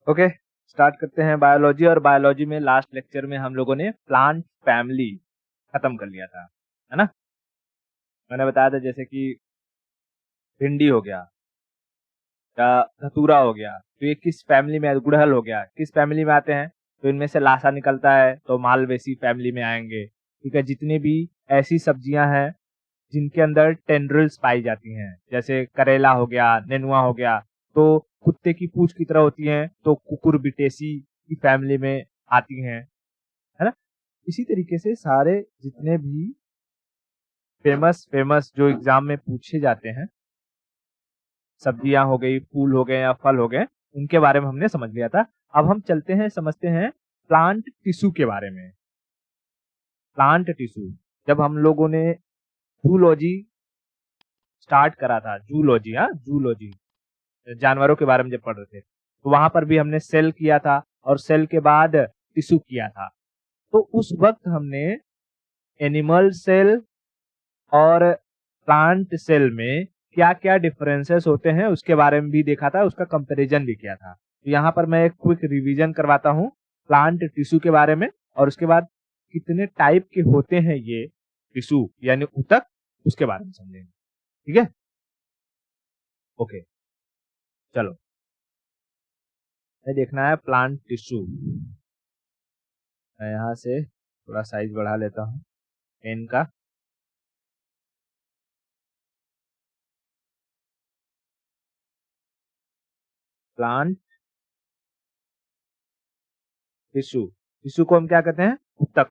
Okay, start करते हैं biology. और बायोलॉजी में लास्ट लेक्चर में हम लोगों ने प्लांट फैमिली खत्म कर लिया था, है ना। मैंने बताया था जैसे कि भिंडी हो गया या धतूरा हो गया, तो ये किस फैमिली में, गुड़हल हो गया किस फैमिली में आते हैं, तो इनमें से लासा निकलता है तो मालवेसी फैमिली में आएंगे। ठीक है, जितनी भी ऐसी सब्जियां हैं जिनके अंदर टेंड्रिल्स पाई जाती हैं, जैसे करेला हो गया, नेनुआ हो गया, तो कुत्ते की पूंछ की तरह होती हैं, तो कुकुरबिटेसी की फैमिली में आती हैं, है ना। इसी तरीके से सारे जितने भी फेमस फेमस जो एग्जाम में पूछे जाते हैं, सब्जियां हो गई, फूल हो गए या फल हो गए, उनके बारे में हमने समझ लिया था। अब हम चलते हैं, समझते हैं प्लांट टिश्यू के बारे में। प्लांट टिश्यू, जब हम लोगों ने जूलॉजी स्टार्ट करा था, जूलॉजी, हाँ जूलॉजी, जानवरों के बारे में जब पढ़ रहे थे, तो वहां पर भी हमने सेल किया था और सेल के बाद टिश्यू किया था। तो उस वक्त हमने एनिमल सेल और प्लांट सेल में क्या क्या डिफरेंसेस होते हैं उसके बारे में भी देखा था, उसका कंपैरिजन भी किया था। तो यहाँ पर मैं एक क्विक रिवीजन करवाता हूँ प्लांट टिश्यू के बारे में, और उसके बाद कितने टाइप के होते हैं ये टिश्यू यानी ऊतक, उसके बारे में समझेंगे। ठीक है, ओके, चलो ये देखना है प्लांट टिश्यू। मैं यहाँ से थोड़ा साइज बढ़ा लेता हूँ पेन का। प्लांट टिश्यू, टिश्यू को हम क्या कहते हैं, ऊतक,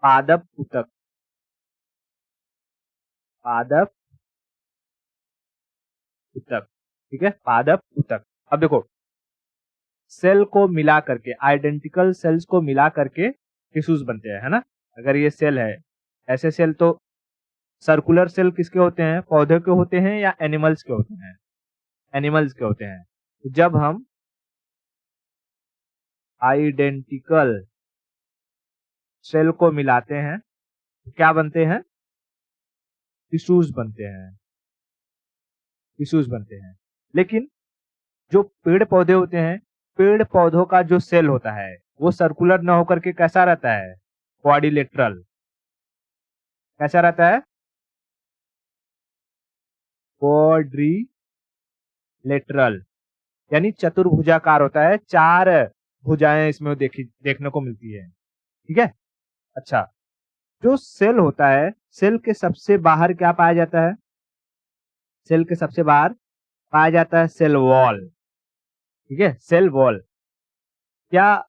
पादप ऊतक, पादप ऊतक। ठीक है, पादप ऊतक। अब देखो, सेल को मिला करके, आइडेंटिकल सेल्स को मिला करके टिश्यूज बनते हैं, है ना। अगर ये सेल है, ऐसे सेल तो सर्कुलर सेल किसके होते हैं, पौधे के होते हैं या एनिमल्स के होते हैं, एनिमल्स के होते हैं। तो जब हम आइडेंटिकल सेल को मिलाते हैं तो क्या बनते हैं, टिश्यूज बनते हैं, टिश्यूज बनते हैं। लेकिन जो पेड़ पौधे होते हैं, पेड़ पौधों का जो सेल होता है वो सर्कुलर न होकर के कैसा रहता है, क्वाड्रिलेटरल। कैसा रहता है, क्वाड्रिलेटरल, यानी चतुर्भुजाकार होता है, चार भुजाएं इसमें देखने को मिलती है। ठीक है, अच्छा, जो सेल होता है, सेल के सबसे बाहर क्या पाया जाता है, सेल के सबसे बाहर पाया जाता है सेल वॉल। ठीक है, सेल वॉल। क्या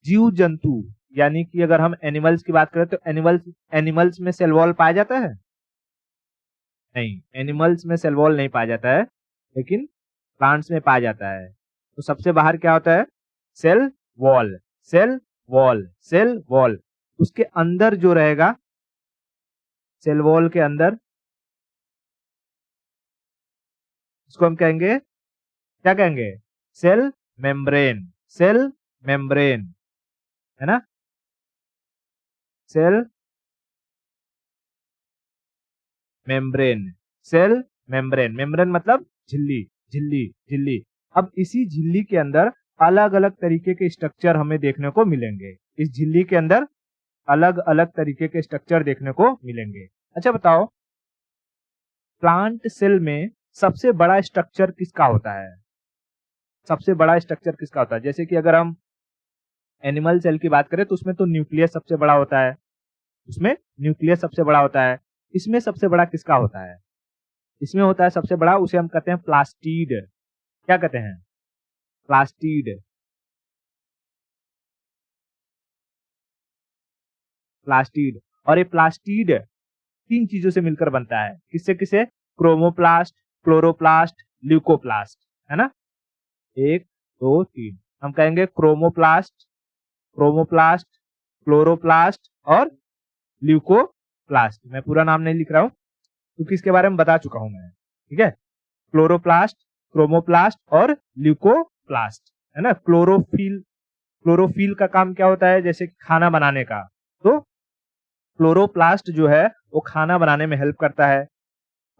जीव जंतु, यानी कि अगर हम एनिमल्स की बात करें तो एनिमल्स एनिमल्स में सेल वॉल पाया जाता है, नहीं, एनिमल्स में सेल वॉल नहीं पाया जाता है, लेकिन प्लांट्स में पाया जाता है। तो सबसे बाहर क्या होता है, cell wall, cell wall, cell wall. उसके अंदर जो रहेगा, सेल वॉल के अंदर, उसको हम कहेंगे, क्या कहेंगे, सेल मेम्ब्रेन, सेल मेम्ब्रेन, है ना, cell membrane, cell membrane, membrane मतलब झिल्ली, झिल्ली, झिल्ली। अब इसी झिल्ली के अंदर अलग अलग तरीके के स्ट्रक्चर हमें देखने को मिलेंगे, इस झिल्ली के अंदर अलग अलग तरीके के स्ट्रक्चर देखने को मिलेंगे। अच्छा बताओ, प्लांट सेल में सबसे बड़ा स्ट्रक्चर किसका होता है, सबसे बड़ा स्ट्रक्चर किसका होता है। जैसे कि अगर हम एनिमल सेल की बात करें तो उसमें तो न्यूक्लियस सबसे बड़ा होता है, उसमें न्यूक्लियस सबसे बड़ा होता है। इसमें सबसे बड़ा किसका होता है, इसमें होता है सबसे बड़ा, उसे हम कहते हैं प्लास्टिड। क्या कहते हैं, प्लास्टिड, प्लास्टिड। और ये प्लास्टिड तीन चीजों से मिलकर बनता है, किससे किसे, क्रोमोप्लास्ट, क्लोरोप्लास्ट, ल्यूकोप्लास्ट, है ना। एक, दो, तीन, हम कहेंगे क्रोमोप्लास्ट, क्रोमोप्लास्ट, क्लोरोप्लास्ट और ल्यूकोप्लास्ट। मैं पूरा नाम नहीं लिख रहा हूं क्योंकि इसके बारे में बता चुका हूं मैं। ठीक है, क्लोरोप्लास्ट, क्रोमोप्लास्ट और ल्यूकोप्लास्ट, है ना। क्लोरोफिल, क्लोरोफिल का काम क्या होता है, जैसे खाना बनाने का, तो क्लोरोप्लास्ट जो है वो खाना बनाने में हेल्प करता है।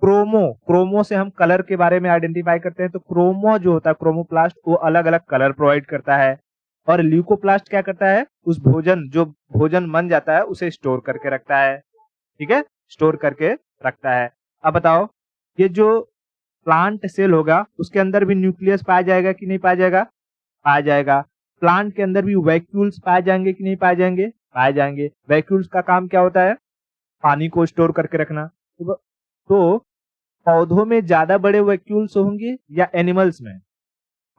क्रोमो, क्रोमो से हम कलर के बारे में आइडेंटिफाई करते हैं। तो क्रोमो जो होता है, क्रोमोप्लास्ट, वो अलग अलग कलर प्रोवाइड करता है। और ल्यूकोप्लास्ट क्या करता है, उस भोजन, जो भोजन बन जाता है उसे स्टोर करके रखता है। ठीक है, स्टोर करके रखता है। अब बताओ, ये जो प्लांट सेल होगा उसके अंदर भी न्यूक्लियस पाया जाएगा कि नहीं पाया जाएगा? पाया जाएगा। प्लांट के अंदर भी वैक्यूल्स पाए जाएंगे कि नहीं पाए जाएंगे? पाए जाएंगे। वैक्यूल्स का काम क्या होता है? पानी को स्टोर करके रखना। तो पौधों में ज्यादा बड़े वैक्यूल्स होंगे या एनिमल्स में?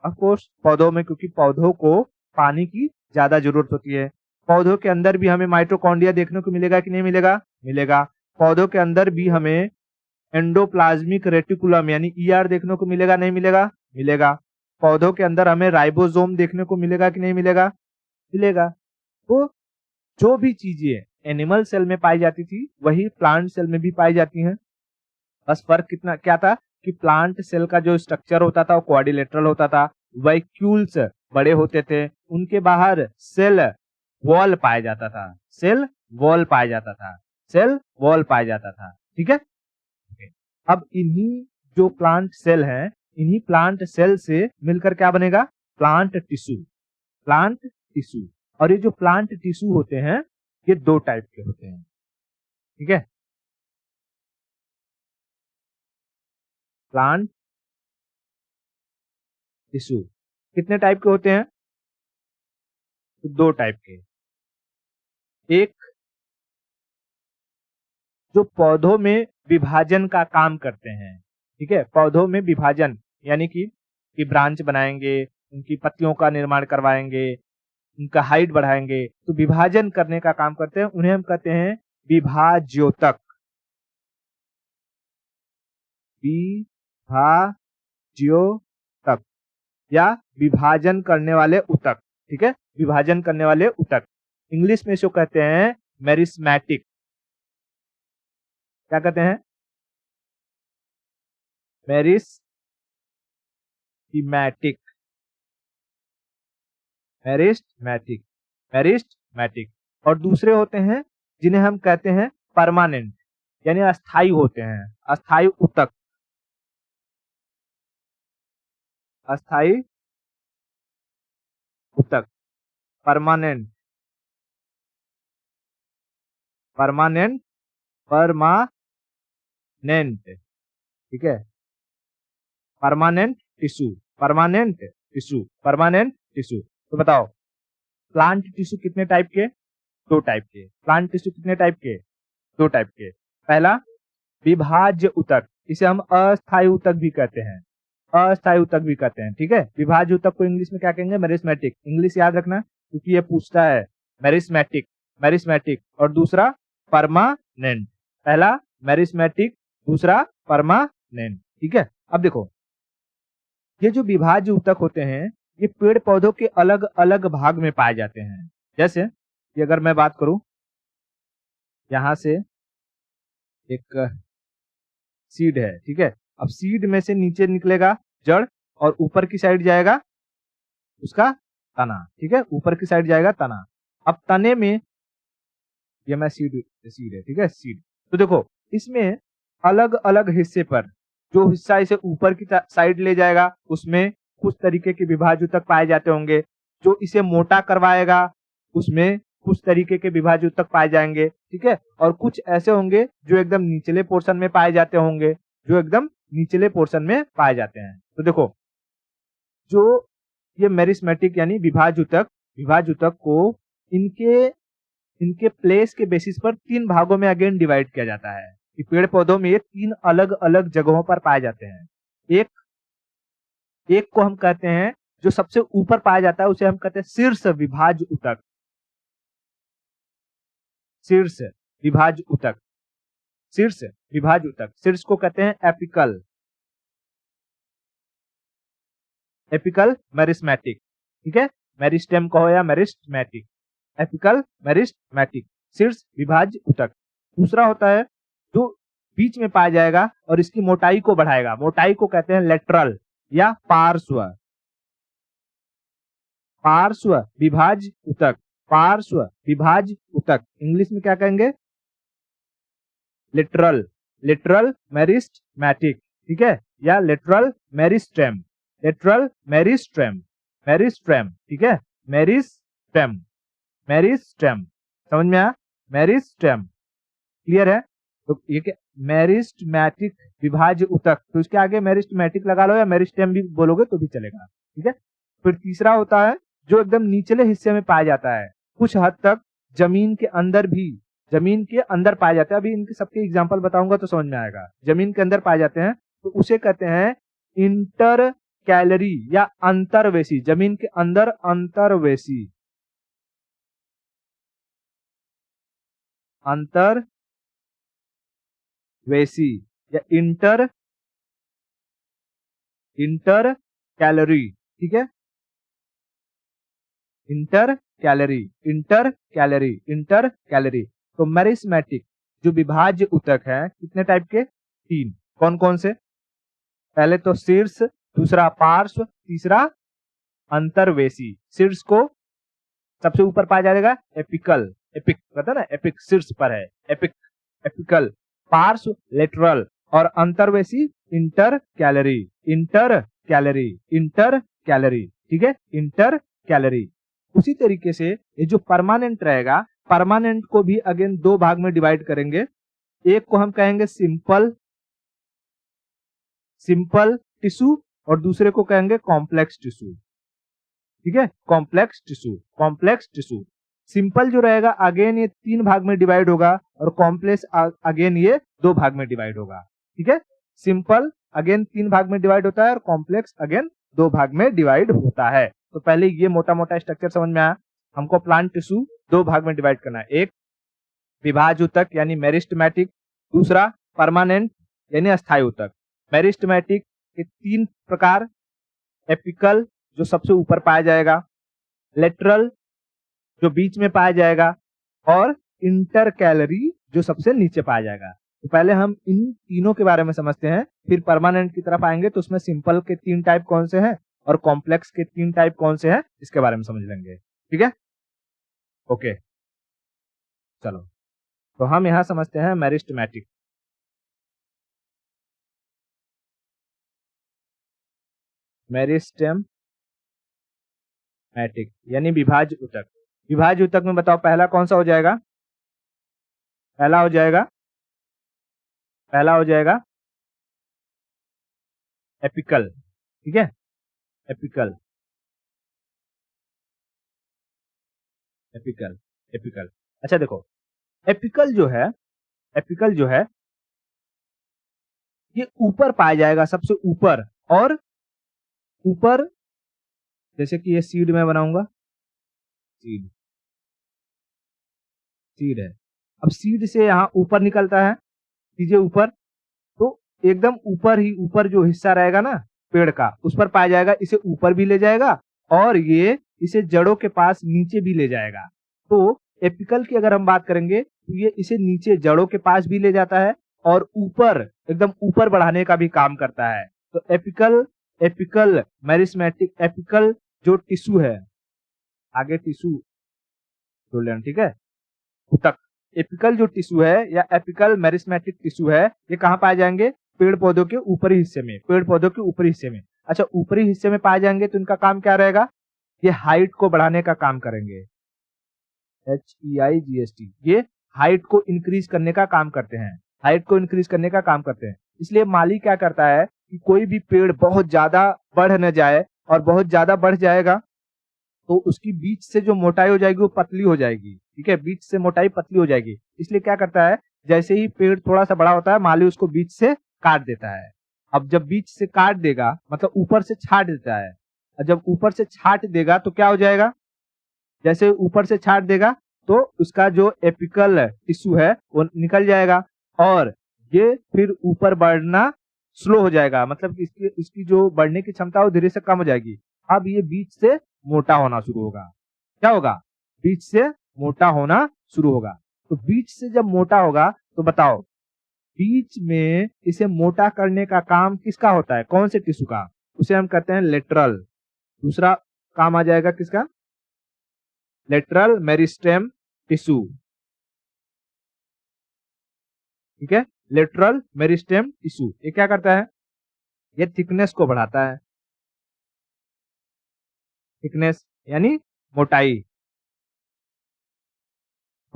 ऑफ कोर्स पौधों में, क्योंकि पौधों को पानी की ज्यादा जरूरत होती है। पौधों के अंदर भी हमें माइटोकॉन्ड्रिया देखने को मिलेगा कि नहीं मिलेगा? मिलेगा। पौधों के अंदर भी हमें एंडोप्लाज्मिक रेटिकुलम यानी ईआर देखने को मिलेगा नहीं मिलेगा? मिलेगा। पौधों के अंदर हमें राइबोसोम देखने को मिलेगा कि नहीं मिलेगा? मिलेगा। तो जो भी चीजें एनिमल सेल में पाई जाती थी वही प्लांट सेल में भी पाई जाती हैं। बस फर्क कितना क्या था कि प्लांट सेल का जो स्ट्रक्चर होता था वो क्वाड्रिलेटरल होता था, वैक्यूल्स बड़े होते थे, उनके बाहर सेल वॉल पाया जाता था, सेल वॉल पाया जाता था, सेल वॉल पाया जाता था। ठीक है। अब इन्हीं जो प्लांट सेल हैं, इन्हीं प्लांट सेल से मिलकर क्या बनेगा? Plant tissue. Plant tissue. और ये जो प्लांट टिश्यू होते हैं ये दो टाइप के होते हैं। ठीक है। प्लांट टिश्यू कितने टाइप के होते हैं? तो दो टाइप के। एक जो पौधों में विभाजन का काम करते हैं। ठीक है, पौधों में विभाजन यानी कि ब्रांच बनाएंगे, उनकी पत्तियों का निर्माण करवाएंगे, उनका हाइट बढ़ाएंगे, तो विभाजन करने का काम करते हैं, उन्हें हम कहते हैं विभाज्योतक। विभाज्योतक या विभाजन करने वाले उतक। ठीक है, विभाजन करने वाले उतक। इंग्लिश में इसको कहते हैं मेरिस्मेटिक। क्या कहते हैं? मेरिस्मेटिक। मेरिस्मेटिक। मेरिस्मेटिक। और दूसरे होते हैं जिन्हें हम कहते हैं परमानेंट यानी अस्थाई होते हैं, अस्थाई उतक। अस्थाई उतक। परमानेंट। परमानेंट। परमानेंट। ठीक है, permanent tissue. Permanent tissue. Permanent tissue. तो बताओ, प्लांट टिश्यू कितने टाइप के? दो टाइप के। प्लांट टिश्यू कितने टाइप के? दो टाइप के। पहला विभाज्य उतक, इसे हम अस्थायी उतक भी कहते हैं, अस्थायी उतक भी कहते हैं। ठीक है, विभाज्य उतक को इंग्लिश में क्या कहेंगे? मेरिस्मेटिक। इंग्लिश याद रखना क्योंकि ये पूछता है। मेरिस्मेटिक। मेरिस्मेटिक। और दूसरा परमानेंट। पहला मेरिस्मेटिक, दूसरा परमानेंट। ठीक है। अब देखो, ये जो विभाज्य ऊतक होते हैं ये पेड़ पौधों के अलग अलग भाग में पाए जाते हैं। जैसे कि अगर मैं बात करूं, यहां से एक सीड है। ठीक है, अब सीड में से नीचे निकलेगा जड़ और ऊपर की साइड जाएगा उसका तना। ठीक है, ऊपर की साइड जाएगा तना। अब तने में, ये मैं सीड सीड है। ठीक है, सीड। तो देखो, इसमें अलग अलग हिस्से पर जो हिस्सा इसे ऊपर की साइड ले जाएगा उसमें कुछ तरीके के विभाज्य ऊतक पाए जाते होंगे। जो इसे मोटा करवाएगा उसमें कुछ तरीके के विभाज्य ऊतक पाए जाएंगे। ठीक है, और कुछ ऐसे होंगे जो एकदम निचले पोर्शन में पाए जाते होंगे, जो एकदम निचले पोर्शन में पाए जाते हैं। तो देखो, जो ये मेरिस्मेटिक यानी विभाज्य ऊतक, विभाज्य ऊतक को इनके इनके प्लेस के बेसिस पर तीन भागों में अगेन डिवाइड किया जाता है कि पेड़ पौधों में ये तीन अलग अलग जगहों पर पाए जाते हैं। एक एक को हम कहते हैं, जो सबसे ऊपर पाया जाता है उसे हम कहते हैं शीर्ष विभाज्य ऊतक। शीर्ष विभाज्य ऊतक। शीर्ष विभाज्य ऊतक, शीर्ष को कहते हैं एपिकल। Apical meristematic. ठीक है, मेरिस्टेम कहो या मेरिस्मेटिक। एपिकल मेरिस्मेटिक, शीर्ष विभाज्य ऊतक। दूसरा होता है जो बीच में पाया जाएगा और इसकी मोटाई को बढ़ाएगा, मोटाई को कहते हैं लेटरल या पार्श्व। पार्श्व विभाज्य ऊतक। पार्श्व विभाज्य ऊतक इंग्लिश में क्या कहेंगे? लेटरल लेटरल मेरिस्टेमेटिक, ठीक है, या lateral meristem, lateral meristem, meristem, ठीक है, मेरिस्टेम, मेरिस्टेम, समझ में आया, मेरिस्टेम, क्लियर है। तो ये क्या, मेरिस्टेमेटिक विभाज्य ऊतक, तो इसके आगे मेरिस्टेमेटिक लगा लो या मेरिस्टेम भी बोलोगे तो भी चलेगा, ठीक है। फिर तीसरा होता है जो एकदम निचले हिस्से में पाया जाता है, कुछ हद तक जमीन के अंदर भी, जमीन के अंदर पाए जाते हैं, अभी इनके सबके एग्जांपल बताऊंगा तो समझ में आएगा, जमीन के अंदर पाए जाते हैं, तो उसे कहते हैं इंटर कैलरी या अंतर्वेशी, जमीन के अंदर अंतर्वेशी, अंतर्वेशी या इंटर, इंटर कैलरी, ठीक है, inter calorie, intercalary, inter calorie. तो मेरिस्टेमेटिक जो विभाज्य ऊतक है कितने टाइप के, 3, कौन कौन से, पहले तो शीर्ष, दूसरा पार्श्व, तीसरा अंतर्वेशी। शीर्ष को सबसे ऊपर पाया जाएगा एपिकल, एपिक कहते हैं ना, एपिक शीर्ष पर है, एपिक, एपिकल, पार्श्व लेटरल, और अंतर्वेशी intercalary, intercalary, intercalary, ठीक है, इंटर कैलरी। उसी तरीके से ये जो परमानेंट रहेगा, परमानेंट को भी अगेन 2 भाग में डिवाइड करेंगे, एक को हम कहेंगे सिंपल, सिंपल टिश्यू, और दूसरे को कहेंगे कॉम्प्लेक्स टिश्यू, ठीक है, complex tissue, complex tissue. Simple जो रहेगा अगेन ये 3 भाग में डिवाइड होगा, और कॉम्प्लेक्स अगेन ये 2 भाग में डिवाइड होगा, ठीक है। सिंपल अगेन 3 भाग में डिवाइड होता है, और कॉम्प्लेक्स अगेन 2 भाग में डिवाइड होता है। तो पहले ये मोटा मोटा स्ट्रक्चर समझ में आया, हमको प्लांट टिश्यू 2 भाग में डिवाइड करना है, एक विभाज्य ऊतक यानी मेरिस्टेमेटिक, दूसरा परमानेंट यानी अस्थायी ऊतक। मेरिस्टेमेटिक के 3 प्रकार, एपिकल जो सबसे ऊपर पाया जाएगा, लेटरल जो बीच में पाया जाएगा, और इंटरकैलरी जो सबसे नीचे पाया जाएगा। तो पहले हम इन तीनों के बारे में समझते हैं, फिर परमानेंट की तरफ आएंगे तो उसमें सिंपल के 3 टाइप कौन से हैं और कॉम्प्लेक्स के 3 टाइप कौन से हैं, इसके बारे में समझ लेंगे, ठीक है, ओके। चलो तो हम यहां समझते हैं मेरिस्टेमेटिक। मेरिस्टेमेटिक यानी विभाज्य ऊतक। विभाज्य ऊतक में बताओ पहला कौन सा हो जाएगा, पहला हो जाएगा, पहला हो जाएगा एपिकल, ठीक है, एपिकल, एपिकल, एपिकल। अच्छा देखो, एपिकल जो है, एपिकल जो है ये ऊपर पाया जाएगा, सबसे ऊपर, और ऊपर जैसे कि ये सीड में बनाऊंगा, सीड, सीड है, अब सीड से यहाँ ऊपर निकलता है, सीधे ऊपर, तो एकदम ऊपर ही, ऊपर जो हिस्सा रहेगा ना पेड़ का, उस पर पाया जाएगा, इसे ऊपर भी ले जाएगा, और ये इसे जड़ों के पास नीचे भी ले जाएगा। तो एपिकल की अगर हम बात करेंगे तो ये इसे नीचे जड़ों के पास भी ले जाता है, और ऊपर एकदम ऊपर बढ़ाने का भी काम करता है। तो एपिकल, एपिकल मेरिस्टेमेटिक, एपिकल जो टिश्यू है, आगे टिश्यू जोड़ लेना, ठीक है, ऊतक। एपिकल जो टिश्यू है या एपिकल मेरिस्टेमेटिक टिश्यू है, ये कहाँ पाए जाएंगे, पेड़ पौधों के ऊपरी हिस्से में, पेड़ पौधों के ऊपरी हिस्से में। अच्छा, ऊपरी हिस्से में पाए जाएंगे तो इनका काम क्या रहेगा, ये हाइट को बढ़ाने का काम करेंगे, HEIGST, ये हाइट को इंक्रीज करने का काम करते हैं, हाइट को इंक्रीज करने का काम करते हैं। इसलिए माली क्या करता है कि कोई भी पेड़ बहुत ज्यादा बढ़ न जाए, और बहुत ज्यादा बढ़ जाएगा तो उसकी बीच से जो मोटाई हो जाएगी वो पतली हो जाएगी, ठीक है, बीच से मोटाई पतली हो जाएगी। इसलिए क्या करता है, जैसे ही पेड़ थोड़ा सा बड़ा होता है माली उसको बीच से काट देता है। अब जब बीच से काट देगा मतलब ऊपर से छाट देता है, और जब ऊपर से छाट देगा तो क्या हो जाएगा, जैसे ऊपर से छाट देगा तो उसका जो एपिकल टिश्यू है वो निकल जाएगा, और ये फिर ऊपर बढ़ना स्लो हो जाएगा, मतलब कि इसकी जो बढ़ने की क्षमता वो धीरे से कम हो जाएगी। अब ये बीच से मोटा होना शुरू होगा, क्या होगा, बीच से मोटा होना शुरू होगा। तो बीच से जब मोटा होगा तो बताओ, बीच में इसे मोटा करने का काम किसका होता है, कौन से टिश्यू का, उसे हम कहते हैं लेटरल। दूसरा काम आ जाएगा किसका, लेटरल मेरिस्टेम टिश्यू, ठीक है, लेटरल मेरिस्टेम टिश्यू, ये क्या करता है, ये थिकनेस को बढ़ाता है, थिकनेस यानी मोटाई,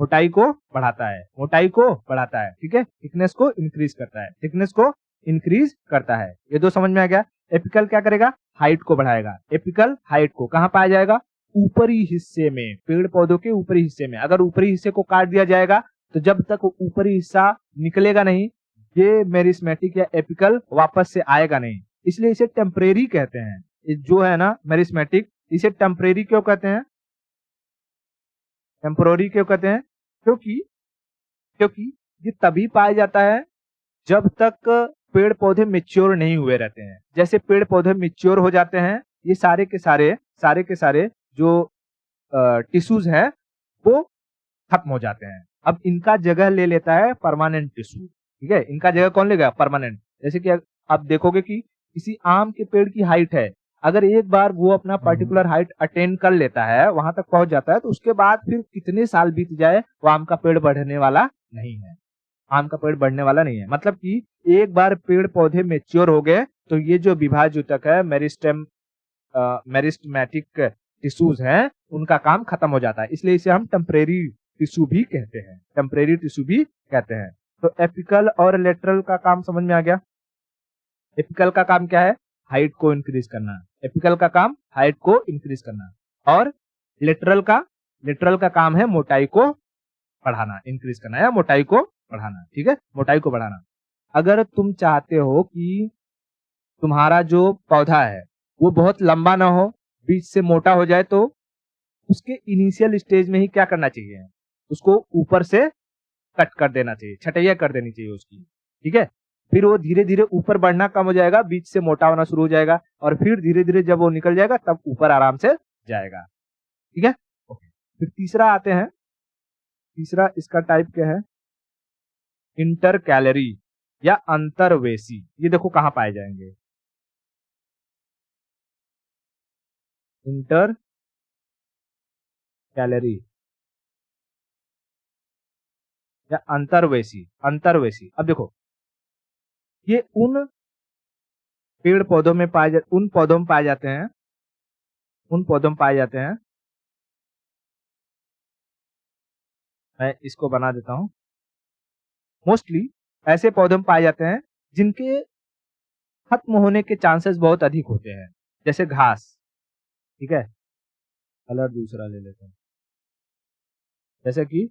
मोटाई को बढ़ाता है, मोटाई को बढ़ाता है, ठीक है, थिकनेस को इंक्रीज करता है, थिकनेस को इंक्रीज करता है। ये दो समझ में आ गया। एपिकल क्या करेगा, हाइट को बढ़ाएगा। एपिकल हाइट को कहाँ पाया जाएगा, ऊपरी हिस्से में, पेड़ पौधों के ऊपरी हिस्से में। अगर ऊपरी हिस्से को काट दिया जाएगा तो जब तक ऊपरी हिस्सा निकलेगा नहीं, ये मेरिस्मेटिक या एपिकल वापस से आएगा नहीं, इसलिए इसे टेम्परेरी कहते हैं। ये जो है ना मेरिस्मेटिक, इसे टेम्परेरी क्यों कहते हैं, टेम्पोररी क्यों कहते हैं, क्योंकि क्योंकि ये तभी पाया जाता है जब तक पेड़ पौधे मेच्योर नहीं हुए रहते हैं। जैसे पेड़ पौधे मेच्योर हो जाते हैं, ये सारे के सारे जो टिश्यूज है वो खत्म हो जाते हैं। अब इनका जगह ले लेता है परमानेंट टिश्यू, ठीक है, इनका जगह कौन लेगा, परमानेंट। जैसे कि आप देखोगे कि किसी आम के पेड़ की हाइट है, अगर एक बार वो अपना पर्टिकुलर हाइट अटेन कर लेता है, वहां तक पहुंच जाता है, तो उसके बाद फिर कितने साल बीत जाए वो आम का पेड़ बढ़ने वाला नहीं है, आम का पेड़ बढ़ने वाला नहीं है। मतलब कि एक बार पेड़ पौधे मेच्योर हो गए तो ये जो विभाज्य ऊतक है, मेरिस्टेमेटिक टिश्यूज हैं, उनका काम खत्म हो जाता है, इसलिए इसे हम टेम्परेरी टिश्यू भी कहते हैं, टेम्परेरी टिश्यू भी कहते हैं। तो एपिकल और लेटरल का काम समझ में आ गया। एपिकल का काम क्या है, हाइट को इंक्रीज करना, एपिकल का काम हाइट को इंक्रीज करना, और लेटरल का काम है मोटाई को बढ़ाना, इंक्रीज करना या मोटाई को बढ़ाना, ठीक है, मोटाई को बढ़ाना। अगर तुम चाहते हो कि तुम्हारा जो पौधा है वो बहुत लंबा ना हो, बीच से मोटा हो जाए, तो उसके इनिशियल स्टेज में ही क्या करना चाहिए, उसको ऊपर से कट कर देना चाहिए, छटैया कर देनी चाहिए उसकी, ठीक है। फिर वो धीरे धीरे ऊपर बढ़ना कम हो जाएगा, बीच से मोटा होना शुरू हो जाएगा, और फिर धीरे धीरे जब वो निकल जाएगा तब ऊपर आराम से जाएगा, ठीक है। ओके, फिर तीसरा आते हैं, तीसरा इसका टाइप क्या है, इंटर कैलरी या अंतर्वेशी। ये देखो कहाँ पाए जाएंगे, इंटर कैलरी या अंतर्वेशी, अंतर्वेशी। अब देखो ये उन पेड़ पौधों में उन पौधों में पाए जाते हैं, उन पौधों में पाए जाते हैं, मैं इसको बना देता हूं, मोस्टली ऐसे पौधों में पाए जाते हैं जिनके खत्म होने के चांसेस बहुत अधिक होते हैं, जैसे घास, ठीक है, कलर दूसरा ले लेते हैं, जैसे कि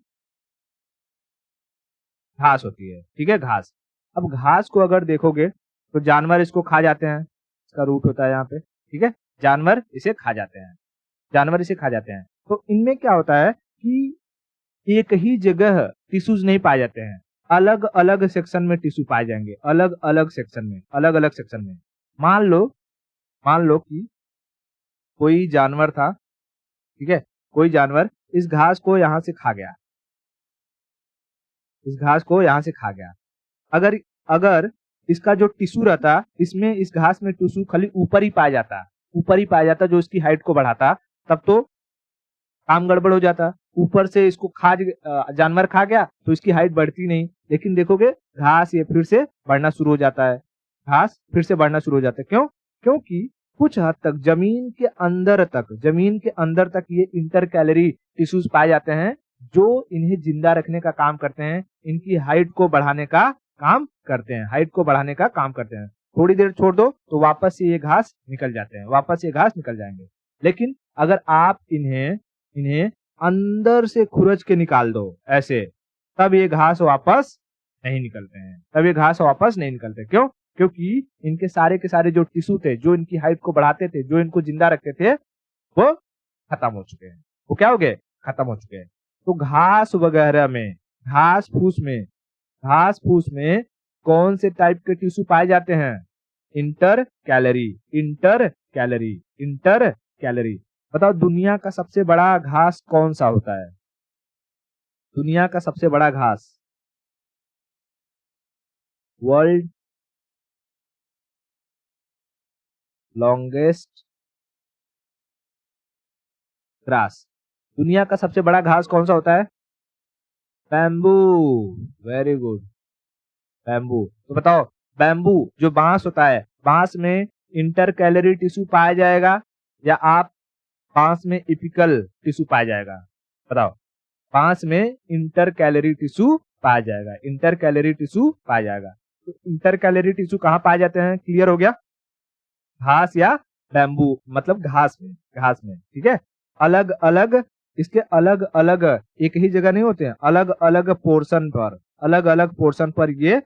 घास होती है, ठीक है, घास। अब घास को अगर देखोगे तो जानवर इसको खा जाते हैं, इसका रूट होता है यहाँ पे, ठीक है, जानवर इसे खा जाते हैं, जानवर इसे खा जाते हैं। तो इनमें क्या होता है कि एक ही जगह टिश्यूज नहीं पाए जाते हैं, अलग अलग सेक्शन में टिश्यू पाए जाएंगे, अलग अलग सेक्शन में, अलग अलग सेक्शन में। मान लो मान लो कि कोई जानवर था, ठीक है, कोई जानवर इस घास को यहाँ से खा गया, इस घास को यहाँ से खा गया। अगर अगर इसका जो टिश्यू रहता, इसमें इस घास में टिश्यू खाली ऊपर ही पाया जाता, ऊपर ही पाया जाता, जो इसकी हाइट को बढ़ाता, तब तो काम गड़बड़ हो जाता। ऊपर से इसको जानवर खा गया तो इसकी हाइट बढ़ती नहीं, लेकिन देखोगे घास ये फिर से बढ़ना शुरू हो जाता है, घास फिर से बढ़ना शुरू हो जाता है। क्यों? क्योंकि कुछ हद तक जमीन के अंदर तक ये इंटर कैलरी टिश्यूज पाए जाते हैं, जो इन्हें जिंदा रखने का काम करते हैं, इनकी हाइट को बढ़ाने का काम करते हैं, हाइट को बढ़ाने का काम करते हैं। थोड़ी देर छोड़ दो तो वापस से ये घास निकल जाते हैं, वापस ये घास निकल जाएंगे। लेकिन अगर आप इन्हें इन्हें अंदर से खुरच के निकाल दो ऐसे, तब ये घास वापस नहीं निकलते हैं, तब ये घास वापस नहीं निकलते। क्यों? क्योंकि इनके सारे के सारे जो टिश्यू थे, जो इनकी हाइट को बढ़ाते थे, जो इनको जिंदा रखते थे, वो खत्म हो चुके हैं। वो क्या हो गए? खत्म हो चुके हैं। तो घास वगैरह में, घास फूस में, घास फूस में कौन से टाइप के टिश्यू पाए जाते हैं? Inter calorie, intercalary, inter calorie. बताओ दुनिया का सबसे बड़ा घास कौन सा होता है? दुनिया का सबसे बड़ा घास, वर्ल्ड लॉन्गेस्ट ग्रास, दुनिया का सबसे बड़ा घास कौन सा होता है? बैम्बू। Very good, bamboo. तो बताओ, बैम्बू जो बांस होता है, बांस में इंटर कैलरी टिश्यू पाया जाएगा या आप बांस में एपिकल टिश्यू पाया जाएगा? बताओ, बांस में इंटर कैलरी टिश्यू पाया जाएगा, इंटर कैलरी टिश्यू पाया जाएगा। तो इंटर कैलरी टिश्यू कहाँ पाए जाते हैं? क्लियर हो गया? घास या बैम्बू, मतलब घास में, घास में, ठीक है। अलग अलग, इसके अलग अलग एक ही जगह नहीं होते हैं, अलग अलग पोर्शन पर, अलग अलग पोर्शन पर ये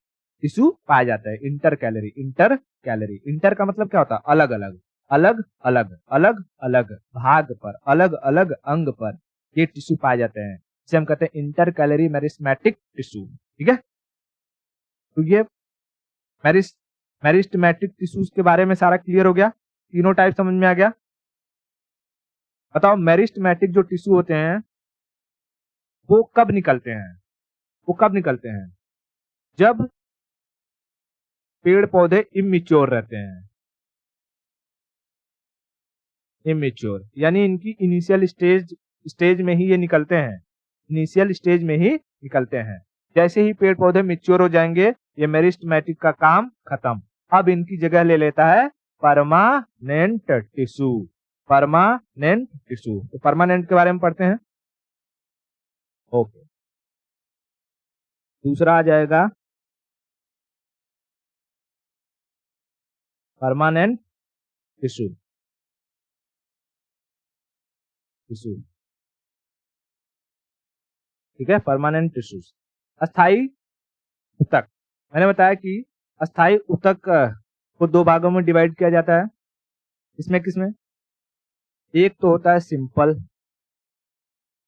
टिश्यू पाया जाता है। Inter calorie, intercalary, inter का मतलब क्या होता है? अलग अलग, अलग अलग, अलग अलग भाग पर, अलग अलग अंग पर ये टिश्यू पाए जाते हैं, जिसे हम कहते हैं इंटर कैलरी मेरिस्टेमेटिक टिश्यू, ठीक है। तो ये मेरिस्टेमेटिक टिश्यूज के बारे में सारा क्लियर हो गया, तीनों टाइप समझ में आ गया। बताओ, मेरिस्टेमेटिक जो टिश्यू होते हैं वो कब निकलते हैं? वो कब निकलते हैं? जब पेड़ पौधे इमेच्योर रहते हैं। इमेच्योर यानी इनकी इनिशियल स्टेज में ही ये निकलते हैं, इनिशियल स्टेज में ही निकलते हैं। जैसे ही पेड़ पौधे मैच्योर हो जाएंगे, ये मेरिस्टेमेटिक का काम खत्म। अब इनकी जगह ले लेता है परमानेंट टिश्यू, परमानेंट टिश्यू। तो परमानेंट के बारे में पढ़ते हैं। ओके, दूसरा आ जाएगा परमानेंट टिश्यू, टिश्यू, ठीक है। Permanent tissues. अस्थाई ऊतक, मैंने बताया कि अस्थाई ऊतक को दो भागों में डिवाइड किया जाता है। इसमें किसमें? एक तो होता है सिंपल,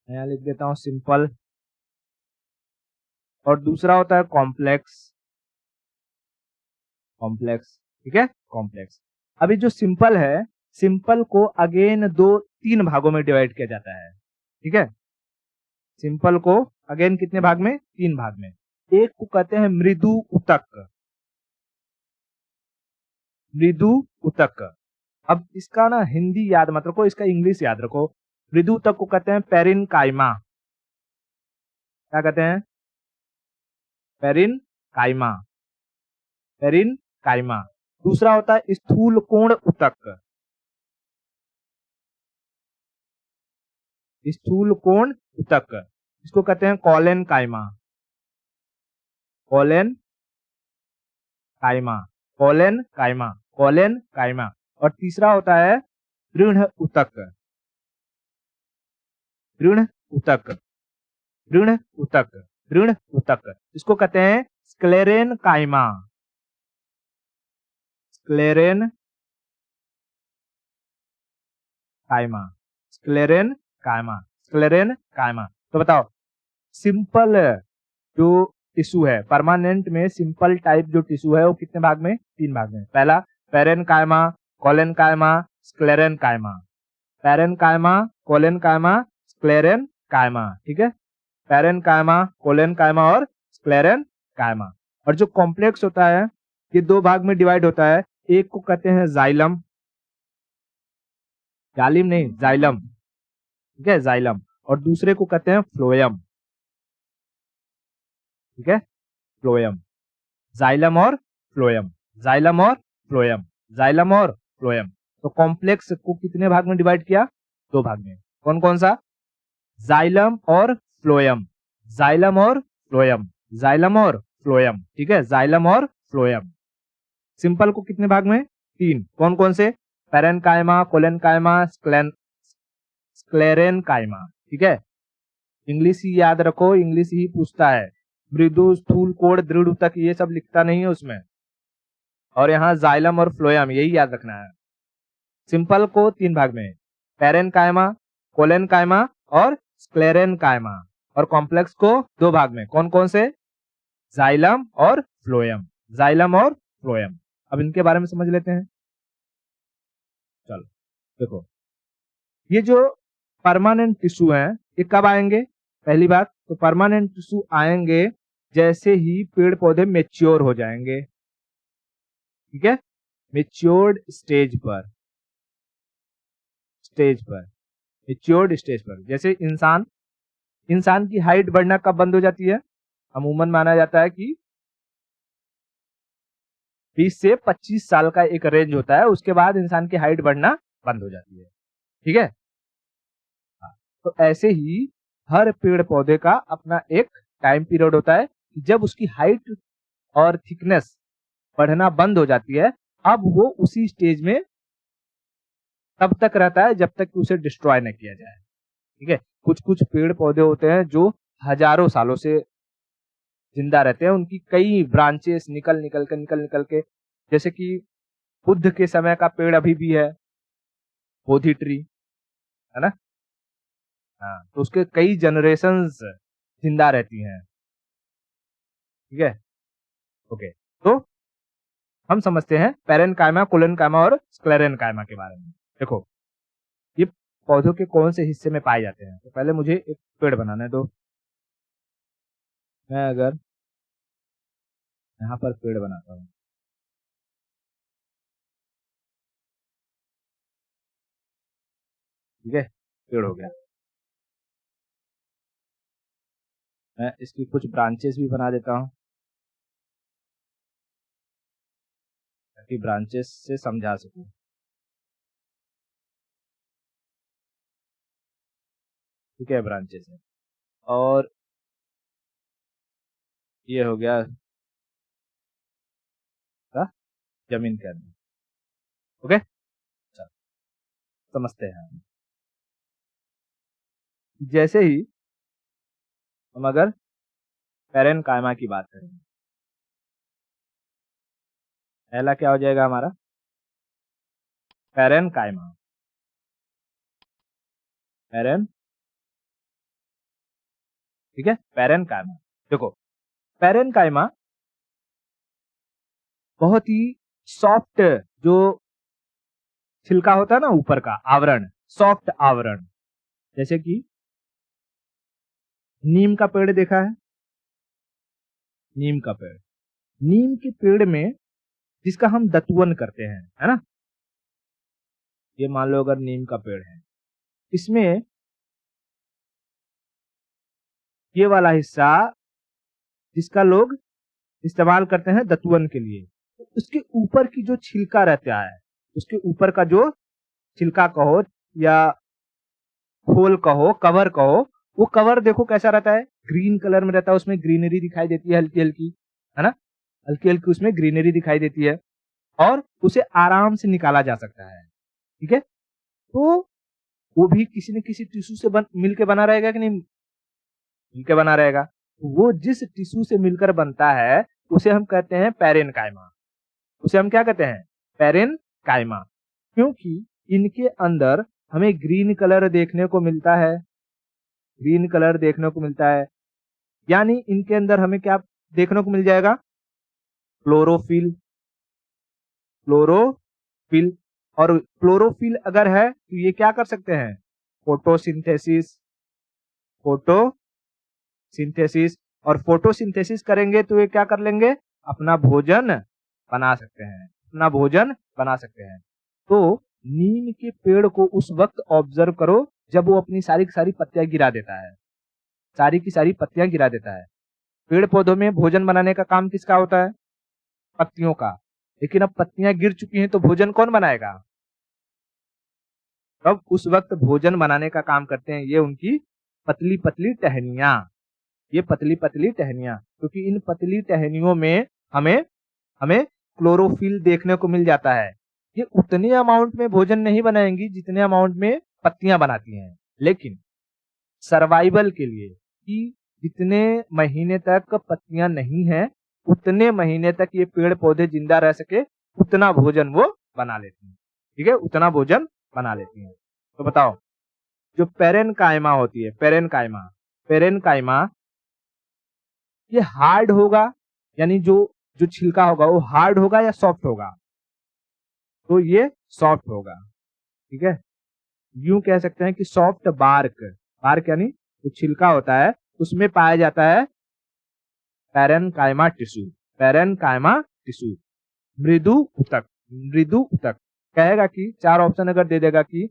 मैं यहां लिख देता हूं सिंपल, और दूसरा होता है कॉम्प्लेक्स, कॉम्प्लेक्स, ठीक है, कॉम्प्लेक्स। अभी जो सिंपल है, सिंपल को अगेन दो तीन भागों में डिवाइड किया जाता है, ठीक है। सिंपल को अगेन कितने भाग में? तीन भाग में। एक को कहते हैं मृदु ऊतक, मृदु ऊतक। अब इसका ना हिंदी याद मत रखो, इसका इंग्लिश याद रखो। मृदु ऊतक को कहते हैं पेरिनकाइमा। क्या कहते हैं? Parenchyma, parenchyma. दूसरा होता है स्थूल कोण ऊतक, स्थूल कोण ऊतक, इसको कहते हैं कॉलेनकाइमा, कॉलेनकाइमा, कॉलेनकाइमा, कॉलेनकाइमा। और तीसरा होता है दृढ़ ऊतक, दृढ़ ऊतक, दृढ़ ऊतक, दृढ़ ऊतक, इसको कहते हैं स्क्लेरेनकाइमा, स्क्लेरेनकाइमा, स्क्लेरेनकाइमा, स्क्लेरेनकाइमा। तो बताओ, सिंपल जो टिश्यू है, परमानेंट में सिंपल टाइप जो टिश्यू है वो कितने भाग में? तीन भाग में। पहला parenchyma, collenchyma, sclerenchyma, parenchyma, collenchyma, sclerenchyma, ठीक है। पेरेनकाइमा, कोलेनकाइमा और स्क्लेरेनकाइमा। और जो कॉम्प्लेक्स होता है ये दो भाग में डिवाइड होता है। एक को कहते हैं जाइलम, जालिम नहीं, जाइलम, ठीक है, जाइलम। और दूसरे को कहते हैं फ्लोएम, ठीक है, फ्लोएम। जाइलम और फ्लोएम, जाइलम और फ्लोएम, जाइलम और फ्लोएम। तो कॉम्प्लेक्स को कितने भाग में डिवाइड किया? दो भाग में। कौन कौन सा? जाइलम और फ्लोएम, जाइलम और फ्लोएम, जाइलम और फ्लोएम, ठीक है, जाइलम और फ्लोएम। सिंपल को कितने भाग में? तीन। कौन कौन से? पेरेनकाइमा, कोलेनकाइमा, स्क्लेरेनकाइमा, ठीक है। इंग्लिश ही याद रखो, इंग्लिश ही पूछता है। मृदु, स्थूल कोण, दृढ़ ऊतक ये सब लिखता नहीं है उसमें। और यहाँ जाइलम और फ्लोएम यही याद रखना है। सिंपल को तीन भाग में, पेरेनकाइमा, कोलेनकाइमा और स्क्लेरेनकाइमा। और कॉम्प्लेक्स को दो भाग में। कौन कौन से? जाइलम और फ्लोएम, जाइलम और फ्लोएम। अब इनके बारे में समझ लेते हैं। चलो देखो, ये जो परमानेंट टिश्यू हैं ये कब आएंगे? पहली बात तो परमानेंट टिश्यू आएंगे जैसे ही पेड़ पौधे मेच्योर हो जाएंगे, ठीक है, मेच्योर्ड स्टेज पर, स्टेज पर, मेच्योर्ड स्टेज पर। जैसे इंसान, इंसान की हाइट बढ़ना कब बंद हो जाती है? अमूमन माना जाता है कि 20 से 25 साल का एक रेंज होता है, उसके बाद इंसान की हाइट बढ़ना बंद हो जाती है। ठीक है, हाँ, तो ऐसे ही हर पेड़ पौधे का अपना एक टाइम पीरियड होता है, जब उसकी हाइट और थिकनेस बढ़ना बंद हो जाती है, अब वो उसी स्टेज में तब तक रहता है जब तक कि उसे डिस्ट्रॉय न किया जाए। ठीक है, कुछ कुछ पेड़ पौधे होते हैं जो हजारों सालों से जिंदा रहते हैं, उनकी कई ब्रांचेस निकल निकल के, जैसे कि बुद्ध के समय का पेड़ अभी भी है, बोधि ट्री, है ना। हाँ, तो उसके कई जनरेशंस जिंदा रहती हैं। ठीक है, ओके, तो हम समझते हैं पैरेनकाइमा, कोलेनकाइमा और स्क्लेरेनकाइमा के बारे में। देखो, ये पौधों के कौन से हिस्से में पाए जाते हैं। तो पहले मुझे एक पेड़ बनाने दो। मैं अगर यहाँ पर पेड़ बनाता हूँ, ठीक है, पेड़ हो गया। मैं इसकी कुछ ब्रांचेस भी बना देता हूँ ताकि ब्रांचेस से समझा सकूं। ठीक है, ब्रांचेस है, और ये हो गया का जमीन के अंदर। ओके, चलो समझते हैं हम। जैसे ही हम अगर पैरेनकाइमा की बात करें, पहला क्या हो जाएगा हमारा, पैरेनकाइमा। पैरेन, ठीक है, पैरेनकाइमा। देखो, पैरेनकाइमा बहुत ही सॉफ्ट, जो छिलका होता है ना ऊपर का आवरण, सॉफ्ट आवरण, जैसे कि नीम का पेड़ देखा है, नीम का पेड़, नीम के पेड़ में जिसका हम दतुवन करते हैं, है ना। ये मान लो अगर नीम का पेड़ है, इसमें ये वाला हिस्सा जिसका लोग इस्तेमाल करते हैं दतुवन के लिए, उसके ऊपर की जो छिलका रहता है, उसके ऊपर का जो छिलका कहो या खोल कहो, कवर कहो, वो कवर देखो कैसा रहता है, ग्रीन कलर में रहता है, उसमें ग्रीनरी दिखाई देती है हल्की हल्की, है ना, हल्की हल्की उसमें ग्रीनरी दिखाई देती है, और उसे आराम से निकाला जा सकता है। ठीक है, तो वो भी किसी न किसी टिश्यू से मिलके बना रहेगा कि नहीं, मिलके बना रहेगा। वो जिस टिश्यू से मिलकर बनता है उसे हम कहते हैं पैरेनकाइमा। उसे हम क्या कहते हैं, पैरेनकाइमा, क्योंकि इनके अंदर हमें ग्रीन कलर देखने को मिलता है, ग्रीन कलर देखने को मिलता है, यानी इनके अंदर हमें क्या देखने को मिल जाएगा, क्लोरोफिल, क्लोरोफिल। और क्लोरोफिल अगर है तो ये क्या कर सकते हैं, फोटोसिंथेसिस, फोटोसिंथेसिस, और फोटोसिंथेसिस करेंगे तो ये क्या कर लेंगे, अपना भोजन बना सकते हैं, अपना भोजन बना सकते हैं। तो नीम के पेड़ को उस वक्त ऑब्जर्व करो जब वो अपनी सारी की सारी पत्तियां गिरा देता है, सारी की सारी पत्तियां गिरा देता है। पेड़ पौधों में भोजन बनाने का काम किसका होता है, पत्तियों का, लेकिन अब पत्तियां गिर चुकी हैं तो भोजन कौन बनाएगा, तब उस वक्त भोजन बनाने का काम करते हैं ये उनकी पतली पतली टहनियां, ये पतली पतली टहनियां, क्योंकि इन पतली टहनियों में हमें हमें क्लोरोफिल देखने को मिल जाता है। ये उतने अमाउंट में भोजन नहीं बनाएंगी जितने अमाउंट में पत्तियां बनाती हैं, लेकिन सर्वाइवल के लिए, कि जितने महीने तक पत्तियां नहीं हैं उतने महीने तक ये पेड़ पौधे जिंदा रह सके, उतना भोजन वो बना लेती हैं। ठीक है, उतना भोजन बना लेती हैं। तो बताओ, जो पेरेनकाइमा होती है, पेरेनकाइमा, पेरेनकाइमा ये हार्ड होगा, यानी जो जो छिलका होगा वो हार्ड होगा या सॉफ्ट होगा, तो ये सॉफ्ट होगा। ठीक है, यूं कह सकते हैं कि सॉफ्ट बार्क, बार्क यानी जो छिलका होता है उसमें पाया जाता है पैरेनकाइमा टिश्यू, पैरेनकाइमा टिश्यू। मृदु उतक, मृदु उतक, कहेगा कि चार ऑप्शन अगर दे देगा कि,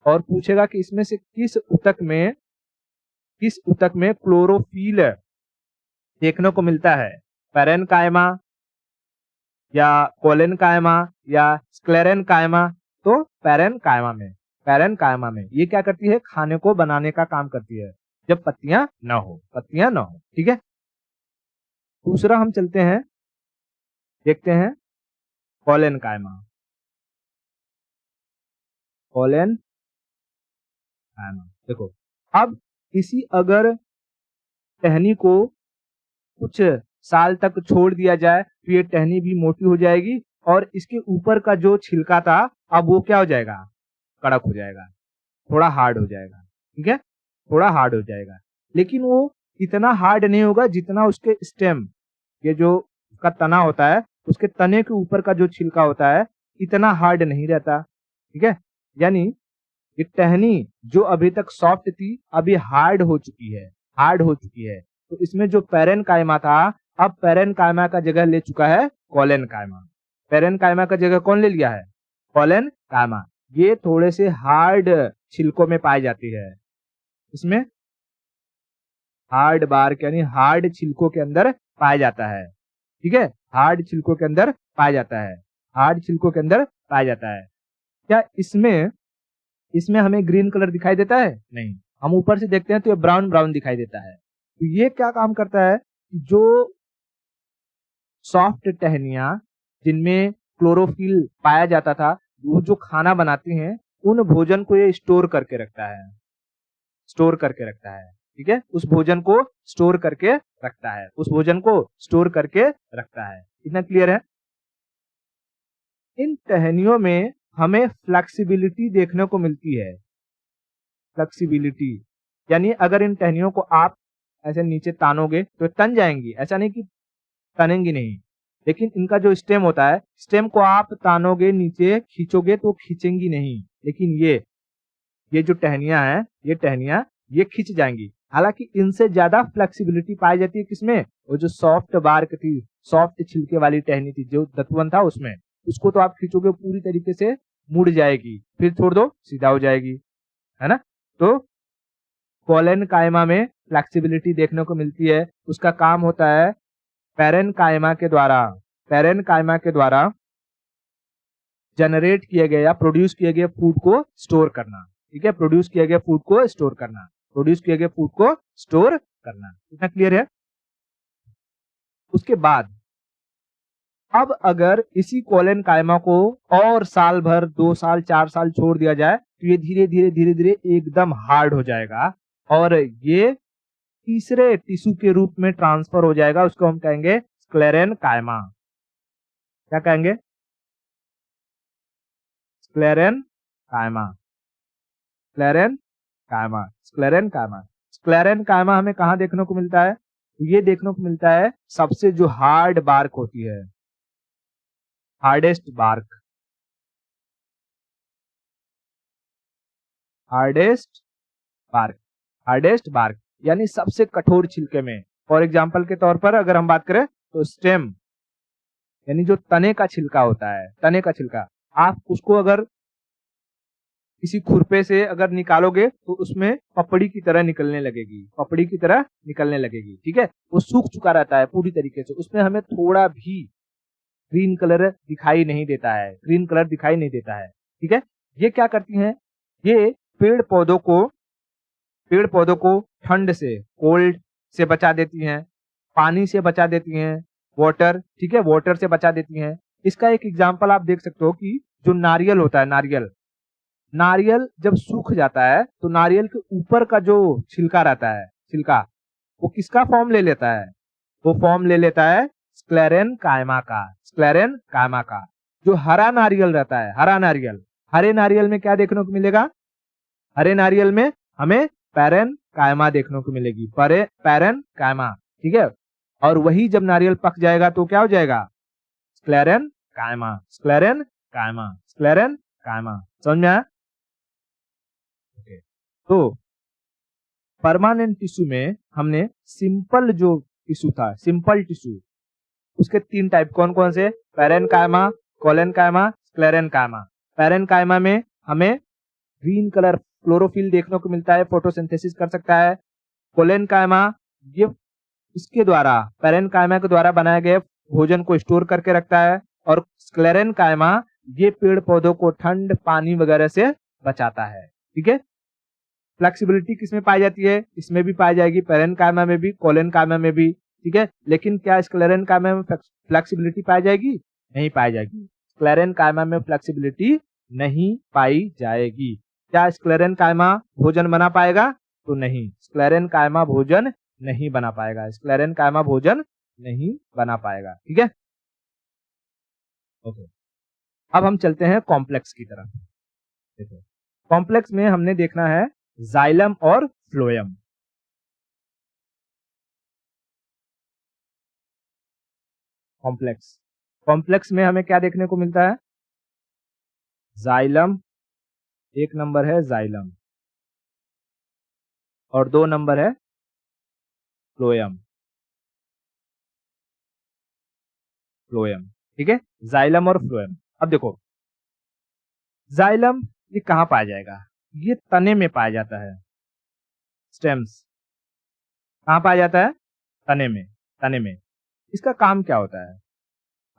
और पूछेगा कि इसमें से किस उतक में क्लोरोफिल देखने को मिलता है, पैरेनकाइमा या कोलेन कायमा या स्क्लेरेन कायमा, तो पैरेन कायमा में ये क्या करती है, खाने को बनाने का काम करती है जब पत्तियां न हो, ठीक है। दूसरा हम चलते हैं, देखते हैं कोलेन कायमा। कोलेन कायमा देखो, अब इसी अगर टहनी को कुछ साल तक छोड़ दिया जाए तो ये टहनी भी मोटी हो जाएगी और इसके ऊपर का जो छिलका था अब वो क्या हो जाएगा, कड़क हो जाएगा, थोड़ा हार्ड हो जाएगा, ठीक है, थोड़ा हार्ड हो जाएगा। लेकिन वो इतना हार्ड नहीं होगा जितना उसके स्टेम, ये जो उसका तना होता है, उसके तने के ऊपर का जो छिलका होता है इतना हार्ड नहीं रहता, ठीक है। यानी ये टहनी जो अभी तक सॉफ्ट थी अभी हार्ड हो चुकी है। तो इसमें जो पैरेन कायमा था, अब पैरेन कायमा का जगह ले चुका है कोलेन कायमा। पैरेन कायमा का जगह कौन ले लिया है, कोलेन कायमा। ये थोड़े से हार्ड छिलकों में पाई जाती है, इसमें हार्ड बार्क यानी हार्ड छिलकों के अंदर पाया जाता है, ठीक है, हार्ड छिलकों के अंदर पाया जाता है, हार्ड छिलकों के अंदर पाया जाता है। क्या इसमें हमें ग्रीन कलर दिखाई देता है, नहीं, हम ऊपर से देखते हैं तो ये ब्राउन ब्राउन दिखाई देता है। तो ये क्या काम करता है, जो सॉफ्ट टहनियां जिनमें क्लोरोफिल पाया जाता था, वो जो खाना बनाती हैं उन भोजन को ये स्टोर करके रखता है, ठीक है, उस भोजन को स्टोर करके रखता है। इतना क्लियर है। इन टहनियों में हमें फ्लेक्सिबिलिटी देखने को मिलती है, फ्लेक्सिबिलिटी यानी अगर इन टहनियों को आप ऐसे नीचे तानोगे तो तन जाएंगी, ऐसा नहीं कि तनेंगी नहीं, लेकिन इनका जो स्टेम होता है, स्टेम को आप तानोगे नीचे खींचोगे तो खींचेंगी नहीं, लेकिन ये जो टहनियां हैं, ये टहनियां ये खींच जाएंगी। हालांकि इनसे ज्यादा फ्लेक्सिबिलिटी पाई जाती है किसमें, वो जो सॉफ्ट बार्क थी, सॉफ्ट छिलके वाली टहनी थी, जो दतवन था उसमें, उसको तो आप खींचोगे पूरी तरीके से मुड़ जाएगी, फिर छोड़ दो सीधा हो जाएगी, है ना। तो कोलेन कायमा में फ्लेक्सिबिलिटी देखने को मिलती है। उसका काम होता है पैरेन कायमा के द्वारा जनरेट किए गए या प्रोड्यूस किए गए फूड को स्टोर करना, ठीक है, प्रोड्यूस किए गए फूड को स्टोर करना, इतना क्लियर है। उसके बाद अब अगर इसी कोलेन कायमा को और साल भर, 2 साल 4 साल छोड़ दिया जाए तो ये धीरे धीरे एकदम हार्ड हो जाएगा और ये तीसरे टिश्यू के रूप में ट्रांसफर हो जाएगा। उसको हम कहेंगे स्क्लेरेन कायमा। क्या कहेंगे, स्क्लेरेन कायमा। स्क्लेरेन कायमा हमें कहाँ देखने को मिलता है, ये देखने को मिलता है सबसे जो हार्ड बार्क होती है, हार्डेस्ट बार्क यानी सबसे कठोर छिलके में। फॉर एग्जाम्पल के तौर पर अगर हम बात करें तो स्टेम यानी जो तने का छिलका होता है, आप उसको अगर किसी खुरपे से अगर निकालोगे तो उसमें पपड़ी की तरह निकलने लगेगी, ठीक है, वो सूख चुका रहता है पूरी तरीके से, उसमें हमें थोड़ा भी ग्रीन कलर दिखाई नहीं देता है, ठीक है। ये क्या करती हैं, ये पेड़ पौधों को ठंड से, कोल्ड से बचा देती हैं, पानी से बचा देती हैं, वाटर, ठीक है, वाटर से बचा देती हैं। इसका एक एग्जांपल आप देख सकते हो कि जो नारियल होता है, नारियल जब सूख जाता है तो नारियल के ऊपर का जो छिलका रहता है, वो किसका फॉर्म ले लेता है, वो फॉर्म ले लेता है स्क्लेरेन कायमा का। जो हरा नारियल रहता है, हरे नारियल में क्या देखने को मिलेगा, हरे नारियल में हमें पैरेन कायमा देखने को मिलेगी, पैरेन कायमा, ठीक है। और वही जब नारियल पक जाएगा तो क्या हो जाएगा, स्क्लेरेन कायमा। समझ में आया। तो परमानेंट टिश्यू में हमने सिंपल टिश्यू उसके 3 टाइप कौन कौन से, पैरेन कायमा, कोलेन कायमा, स्क्लेरेन कायमा। पैरेन कायमा में हमें ग्रीन कलर क्लोरोफिल देखने को मिलता है, फोटोसिंथेसिस कर सकता है। कोलेन कायमा ये पैरेन कायमा के द्वारा बनाए गए भोजन को स्टोर करके रखता है और स्क्लेरेनकाइमा ये पेड़ पौधों को ठंड, पानी वगैरह से बचाता है। ठीक है। फ्लेक्सिबिलिटी किसमें पाई जाती है? इसमें भी पाई जाएगी, पेरेनकाइमा में भी, कोलेनकाइमा में भी। ठीक है। लेकिन क्या स्क्लेरेनकाइमा में फ्लेक्सिबिलिटी पाई जाएगी? नहीं पाई जाएगी। स्क्लेरेनकाइमा में फ्लेक्सिबिलिटी नहीं पाई जाएगी। क्या स्क्लेरेनकाइमा भोजन बना पाएगा? तो नहीं, स्क्लेरेनकाइमा भोजन नहीं बना पाएगा। स्क्लेरेनकाइमा भोजन नहीं बना पाएगा। ठीक है। ओके। अब हम चलते हैं कॉम्प्लेक्स की तरफ। देखो, कॉम्प्लेक्स में हमने देखना है जाइलम और फ्लोएम। कॉम्प्लेक्स में हमें क्या देखने को मिलता है? जाइलम, एक नंबर है जाइलम और 2 नंबर है फ्लोएम। ठीक है, जाइलम और फ्लोएम। अब देखो, जाइलम ये कहाँ पाया जाएगा? ये तने में पाया जाता है। स्टेम्स कहाँ पाया जाता है? तने में। तने में। इसका काम क्या होता है?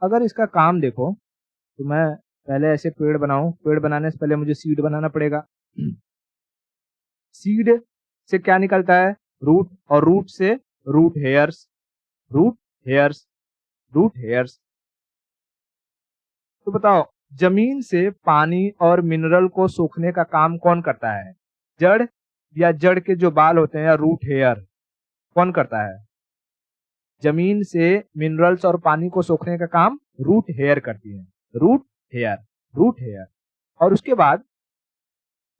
अगर इसका काम देखो तो मैं पहले ऐसे पेड़ बनाऊं, पेड़ बनाने से पहले मुझे सीड बनाना पड़ेगा। सीड से क्या निकलता है? रूट, और रूट से root hairs, root hairs, root hairs. तो बताओ, जमीन से पानी और मिनरल को सोखने का काम कौन करता है? जड़, या जड़ के जो बाल होते हैं या रूट हेयर, कौन करता है? जमीन से मिनरल्स और पानी को सोखने का काम रूट हेयर करती है। Root hair, root hair. और उसके बाद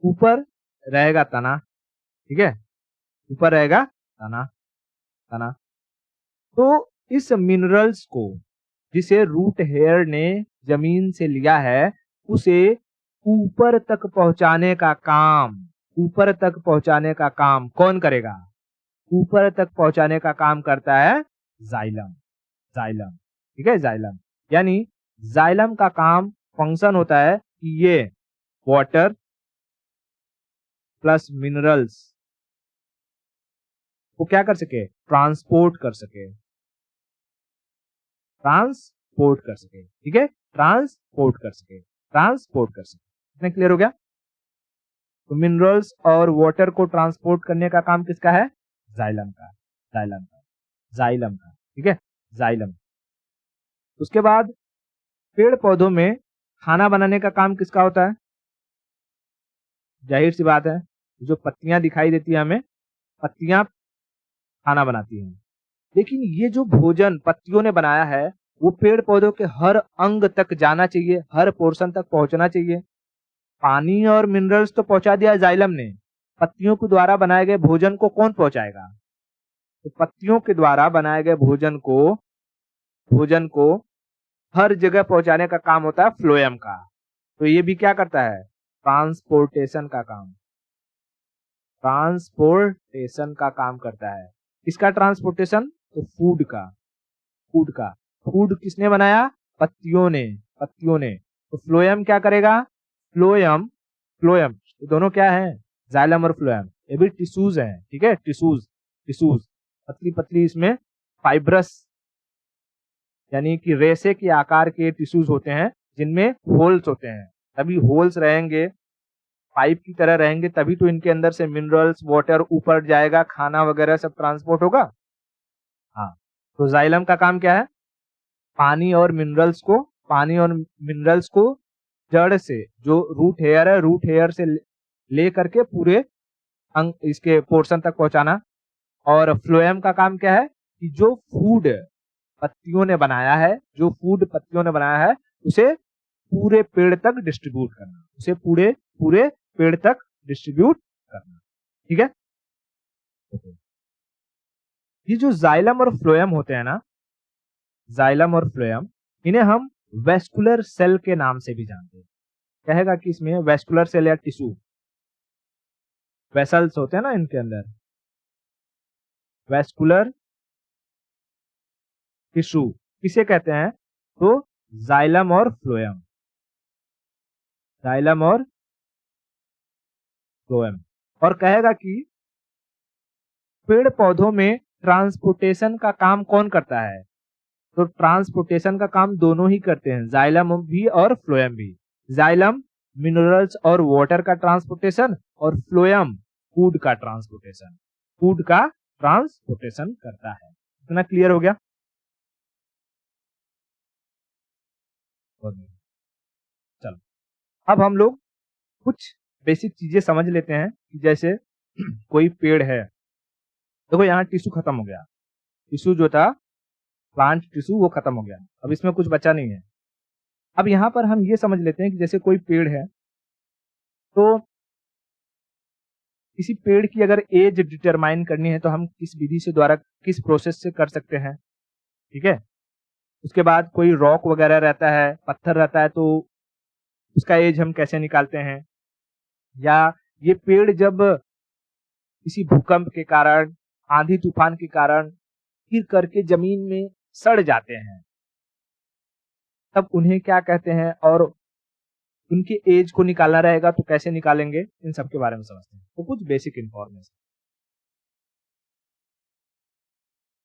ऊपर रहेगा तना। ठीक है, ऊपर रहेगा तना। तना तो इस मिनरल्स को, जिसे रूट हेयर ने जमीन से लिया है, उसे ऊपर तक पहुंचाने का काम, ऊपर तक पहुंचाने का काम कौन करेगा? ऊपर तक पहुंचाने का काम करता है जाइलम। जाइलम। ठीक है, जाइलम। यानी जाइलम का काम, फंक्शन होता है कि ये वाटर प्लस मिनरल्स को क्या कर सके? ट्रांसपोर्ट कर सके। ट्रांसपोर्ट कर सके। ठीक है, ट्रांसपोर्ट कर सके, ट्रांसपोर्ट कर सके। इतना क्लियर हो गया? तो मिनरल्स और वाटर को ट्रांसपोर्ट करने का काम किसका है? जाइलम का। जाइलम का। जाइलम का। ठीक है, जाइलम। उसके बाद पेड़ पौधों में खाना बनाने का काम किसका होता है? जाहिर सी बात है, जो पत्तियां दिखाई देती है हमें, पत्तियां खाना बनाती हैं। लेकिन ये जो भोजन पत्तियों ने बनाया है, वो पेड़ पौधों के हर अंग तक जाना चाहिए, हर पोर्शन तक पहुंचना चाहिए। पानी और मिनरल्स तो पहुंचा दिया जाइलम ने, पत्तियों के द्वारा बनाए गए भोजन को कौन पहुंचाएगा? तो पत्तियों के द्वारा बनाए गए भोजन को हर जगह पहुंचाने का काम होता है फ्लोएम का। तो ये भी क्या करता है? ट्रांसपोर्टेशन का काम। ट्रांसपोर्टेशन का काम करता है। इसका ट्रांसपोर्टेशन? तो फूड का। फूड का। फूड किसने बनाया? पत्तियों ने। पत्तियों ने। तो फ्लोएम क्या करेगा? फ्लोएम, फ्लोएम ये दोनों क्या है? जाइलम और फ्लोएम। ये भी टिश्यूज हैं। ठीक है, टिश्यूज, टिश्यूज पतली पतली, इसमें फाइब्रस यानी कि रेशे के आकार के टिश्यूज होते हैं, जिनमें होल्स होते हैं। तभी होल्स रहेंगे, पाइप की तरह रहेंगे, तभी तो इनके अंदर से मिनरल्स, वाटर ऊपर जाएगा, खाना वगैरह सब ट्रांसपोर्ट होगा। हाँ, तो जाइलम का काम क्या है? पानी और मिनरल्स को जड़ से, जो रूट हेयर है, रूट हेयर से ले करके पूरे अंग, इसके पोर्शन तक पहुंचाना। और फ्लोएम का काम क्या है? कि जो फूड पत्तियों ने बनाया है, जो फूड पत्तियों ने बनाया है, उसे पूरे पेड़ तक डिस्ट्रीब्यूट करना, उसे पूरे पूरे पेड़ तक डिस्ट्रीब्यूट करना। ठीक है। ये जो जाइलम और फ्लोएम होते हैं ना, जाइलम और फ्लोएम, इन्हें हम वेस्कुलर सेल के नाम से भी जानते हैं। कहेगा कि इसमें वेस्कुलर सेल या टिश्यू, वेसल्स होते हैं ना इनके अंदर, वेस्कुलर टिश्यू किसे कहते हैं? तो जाइलम और फ्लोएम। जाइलम और फ्लोएम। और कहेगा कि पेड़ पौधों में ट्रांसपोर्टेशन का काम कौन करता है? तो ट्रांसपोर्टेशन का काम दोनों ही करते हैं, जाइलम भी और फ्लोएम भी। जाइलम मिनरल्स और वाटर का ट्रांसपोर्टेशन, और फ्लोएम फूड का ट्रांसपोर्टेशन, फूड का ट्रांसपोर्टेशन करता है। इतना क्लियर हो गया? चलो अब हम लोग कुछ बेसिक चीजें समझ लेते हैं कि जैसे कोई पेड़ है, देखो यहाँ टिश्यू खत्म हो गया, टिश्यू जो था प्लांट टिश्यू वो खत्म हो गया, अब इसमें कुछ बचा नहीं है। अब यहाँ पर हम ये समझ लेते हैं कि जैसे कोई पेड़ है, तो किसी पेड़ की अगर एज डिटरमाइन करनी है तो हम किस विधि से द्वारा, किस प्रोसेस से कर सकते हैं, ठीक है। उसके बाद कोई रॉक वगैरह रहता है, पत्थर रहता है, तो उसका एज हम कैसे निकालते हैं, या ये पेड़ जब किसी भूकंप के कारण, आंधी तूफान के कारण गिर करके जमीन में सड़ जाते हैं, तब उन्हें क्या कहते हैं, और उनके एज को निकालना रहेगा तो कैसे निकालेंगे, इन सब के बारे में समझते हैं। तो कुछ बेसिक इंफॉर्मेशन,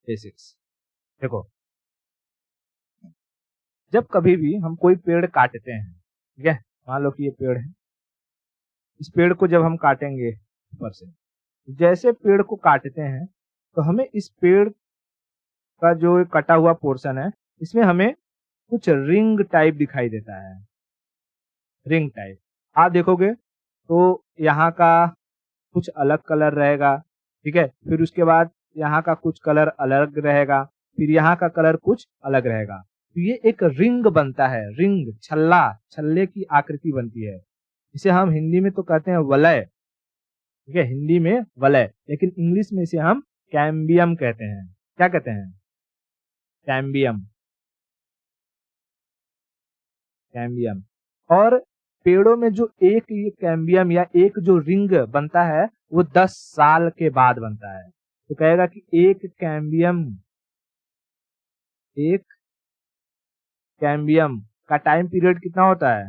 बेसिक्स देखो, जब कभी भी हम कोई पेड़ काटते हैं, ठीक है, मान लो कि ये पेड़ है, इस पेड़ को जब हम काटेंगे ऊपर से, जैसे पेड़ को काटते हैं तो हमें इस पेड़ का जो कटा हुआ पोर्शन है, इसमें हमें कुछ रिंग टाइप दिखाई देता है, रिंग टाइप। आप देखोगे तो यहाँ का कुछ अलग कलर रहेगा, ठीक है, फिर उसके बाद यहाँ का कुछ कलर अलग रहेगा, फिर यहाँ का कलर कुछ अलग रहेगा, तो ये एक रिंग बनता है, रिंग, छल्ला, छल्ले की आकृति बनती है। इसे हम हिंदी में तो कहते हैं वलय, ठीक है, हिंदी में वलय, लेकिन इंग्लिश में इसे हम कैम्बियम कहते हैं। क्या कहते हैं? Cambium, cambium. और पेड़ों में जो एक ये कैम्बियम या एक जो रिंग बनता है वो 10 साल के बाद बनता है। तो कहेगा कि एक कैम्बियम का टाइम पीरियड कितना होता है?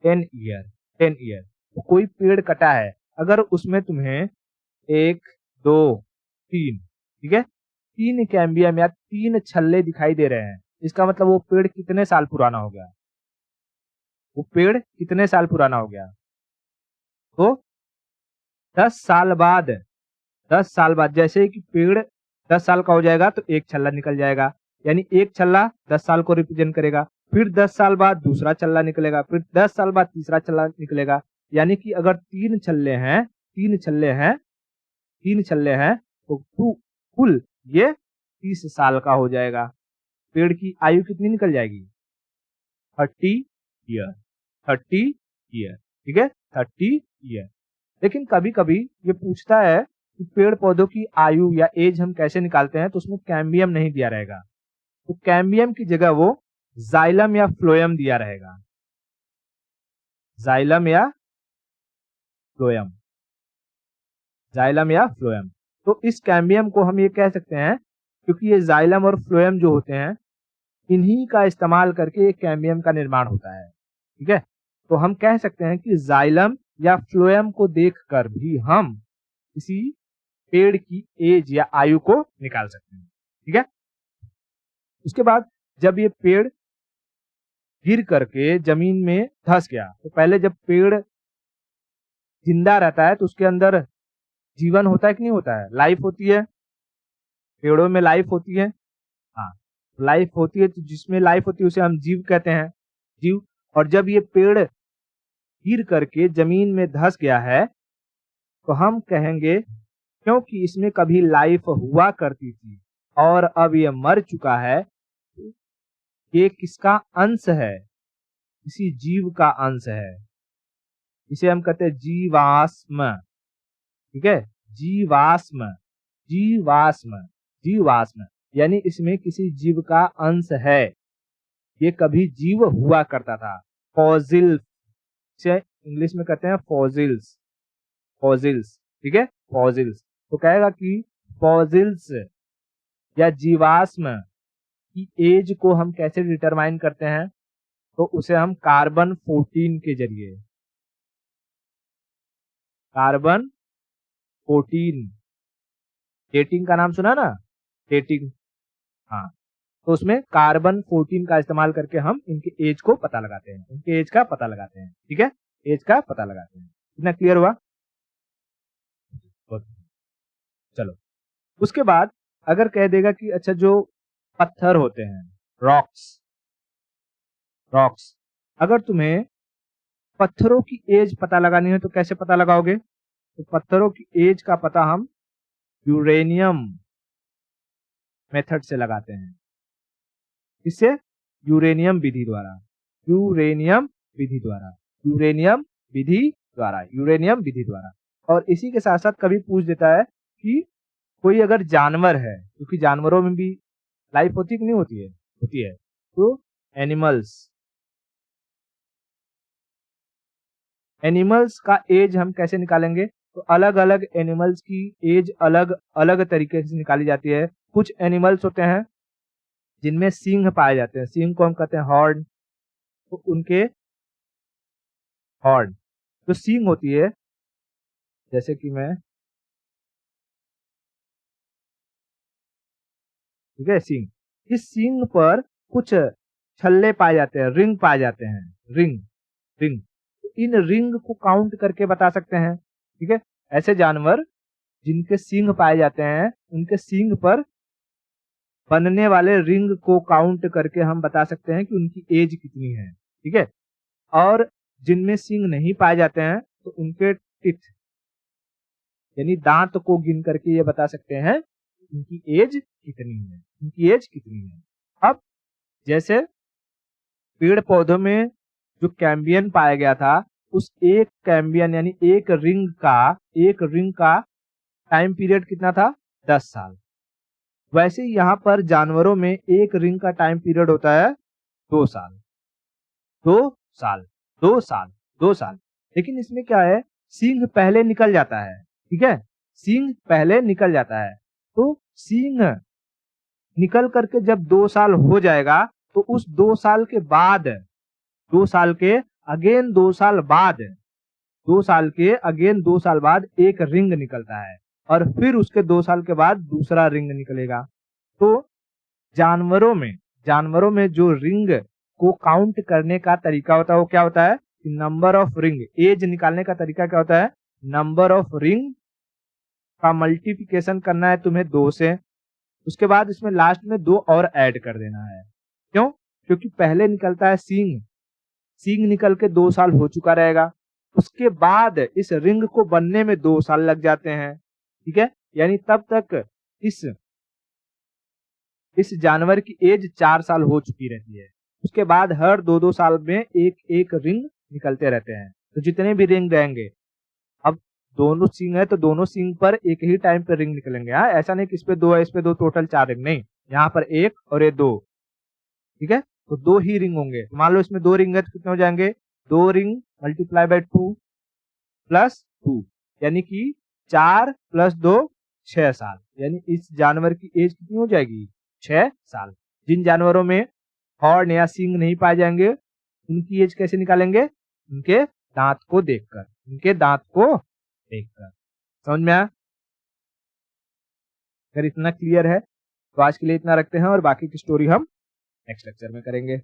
10 ईयर, 10 ईयर। तो कोई पेड़ कटा है, अगर उसमें तुम्हें 1, 2, 3, ठीक है, 3 कैम्बियम या 3 छल्ले दिखाई दे रहे हैं, इसका मतलब वो पेड़ कितने साल पुराना हो गया, वो पेड़ कितने साल पुराना हो गया? तो 10 साल बाद, 10 साल बाद जैसे ही कि पेड़ 10 साल का हो जाएगा तो एक छल्ला निकल जाएगा, यानी एक छल्ला 10 साल को रिप्रेजेंट करेगा। फिर 10 साल बाद दूसरा छल्ला निकलेगा, फिर 10 साल बाद तीसरा छल्ला निकलेगा, यानी कि अगर 3 छल्ले हैं, 3 छल्ले हैं, 3 छल्ले हैं, तो कुल ये 30 साल का हो जाएगा। पेड़ की आयु कितनी निकल जाएगी? 30 ईयर, 30 ईयर, ठीक है, 30 ईयर। लेकिन कभी कभी ये पूछता है कि पेड़ पौधों की आयु या एज हम कैसे निकालते हैं, तो उसमें कैम्बियम नहीं दिया रहेगा, तो कैम्बियम की जगह वो जाइलम या फ्लोएम दिया रहेगा, जाइलम या फ्लोएम, जाइलम या फ्लोएम। तो इस कैम्बियम को हम ये कह सकते हैं, क्योंकि ये जाइलम और फ्लोएम जो होते हैं, इन्हीं का इस्तेमाल करके एक कैम्बियम का निर्माण होता है, ठीक है। तो हम कह सकते हैं कि जाइलम या फ्लोएम को देखकर भी हम किसी पेड़ की एज या आयु को निकाल सकते हैं, ठीक है। उसके बाद जब ये पेड़ गिर करके जमीन में धंस गया, तो पहले जब पेड़ जिंदा रहता है तो उसके अंदर जीवन होता है कि नहीं होता है, लाइफ होती है, पेड़ों में लाइफ होती है, हाँ, लाइफ होती है, तो जिसमें लाइफ होती है उसे हम जीव कहते हैं, जीव। और जब ये पेड़ गिर करके जमीन में धंस गया है तो हम कहेंगे क्योंकि इसमें कभी लाइफ हुआ करती थी और अब ये मर चुका है, ये किसका अंश है? किसी जीव का अंश है, इसे हम कहते हैं जीवाश्म, ठीक है, जीवाश्म, जीवाश्म, जीवाश्म, यानी इसमें किसी जीव का अंश है, ये कभी जीव हुआ करता था। फॉजिल्स, इसे इंग्लिश में कहते हैं फॉजिल्स, फॉजिल्स, ठीक है, फॉजिल्स। तो कहेगा कि फॉजिल्स या जीवाश्म की एज को हम कैसे डिटरमाइन करते हैं, तो उसे हम कार्बन 14 के जरिए, कार्बन 14, डेटिंग का नाम सुना ना, डेटिंग, हाँ, तो उसमें कार्बन 14 का इस्तेमाल करके हम इनके एज को पता लगाते हैं, इनके एज का पता लगाते हैं। ठीक है, एज का पता लगाते हैं। इतना क्लियर हुआ? चलो, उसके बाद अगर कह देगा कि अच्छा जो पत्थर होते हैं, रॉक्स, रॉक्स, अगर तुम्हें पत्थरों की एज पता लगानी है तो कैसे पता लगाओगे? तो पत्थरों की एज का पता हम यूरेनियम मेथड से लगाते हैं। किससे? यूरेनियम विधि द्वारा, यूरेनियम विधि द्वारा, यूरेनियम विधि द्वारा, यूरेनियम विधि द्वारा। और इसी के साथ साथ कभी पूछ देता है कि कोई अगर जानवर है, क्योंकि जानवरों में भी लाइफ होती है कि नहीं होती है? होती है। तो एनिमल्स, एनिमल्स का एज हम कैसे निकालेंगे? तो अलग अलग एनिमल्स की एज अलग अलग तरीके से निकाली जाती है। कुछ एनिमल्स होते हैं जिनमें सींग पाए जाते हैं, सींग को हम कहते हैं हॉर्न। तो उनके हॉर्न जो सींग होती है, जैसे कि मैं, ठीक है, सींग, इस सींग पर कुछ छल्ले पाए जाते हैं, रिंग पाए जाते हैं, रिंग, रिंग। इन रिंग को काउंट करके बता सकते हैं। ठीक है, ऐसे जानवर जिनके सींग पाए जाते हैं, उनके सींग पर बनने वाले रिंग को काउंट करके हम बता सकते हैं कि उनकी एज कितनी है। ठीक है, और जिनमें सींग नहीं पाए जाते हैं तो उनके टिथ यानी दांत को गिन करके ये बता सकते हैं उनकी एज कितनी है, उनकी एज कितनी है। अब जैसे पेड़ पौधों में जो कैम्बियन पाया गया था, उस एक कैम्बियन यानी एक रिंग का टाइम पीरियड कितना था? 10 साल। वैसे ही यहाँ पर जानवरों में एक रिंग का टाइम पीरियड होता है 2 साल, 2 साल, 2 साल, 2 साल। लेकिन इसमें क्या है, सींग पहले निकल जाता है। ठीक है, सींग पहले निकल जाता है। तो सींग निकल करके जब 2 साल हो जाएगा तो उस 2 साल के बाद, 2 साल के अगेन 2 साल बाद, 2 साल के अगेन 2 साल बाद एक रिंग निकलता है और फिर उसके 2 साल के बाद दूसरा रिंग निकलेगा। तो जानवरों में जो रिंग को काउंट करने का तरीका होता है वो क्या होता है? Number of ring. एज निकालने का तरीका क्या होता है? नंबर ऑफ रिंग का मल्टीप्लिकेशन करना है तुम्हें 2 से, उसके बाद इसमें लास्ट में 2 और ऐड कर देना है। क्यों? क्योंकि पहले निकलता है सींग, सींग निकल के 2 साल हो चुका रहेगा, उसके बाद इस रिंग को बनने में 2 साल लग जाते हैं। ठीक है, यानी तब तक इस जानवर की एज 4 साल हो चुकी रहती है। उसके बाद हर 2-2 साल में एक एक रिंग निकलते रहते हैं। तो जितने भी रिंग रहेंगे, अब दोनों सींग है तो दोनों सींग पर एक ही टाइम पे रिंग निकलेंगे। हाँ, ऐसा नहीं कि इस पे 2 है, इस पे 2, टोटल 4 रिंग नहीं, यहाँ पर 1 और ये 2। ठीक है, तो 2 ही रिंग होंगे। तो मान लो इसमें 2 रिंग है तो कितने हो जाएंगे? 2 रिंग मल्टीप्लाई बाय 2 प्लस 2, यानी कि 4 प्लस 2 6 साल। यानी इस जानवर की एज कितनी हो जाएगी? 6 साल। जिन जानवरों में हॉर्न या सींग नहीं पाए जाएंगे उनकी एज कैसे निकालेंगे? उनके दांत को देखकर, उनके दांत को देखकर। समझ में आया? अगर इतना क्लियर है तो आज के लिए इतना रखते हैं और बाकी की स्टोरी हम नेक्स्ट लेक्चर में करेंगे।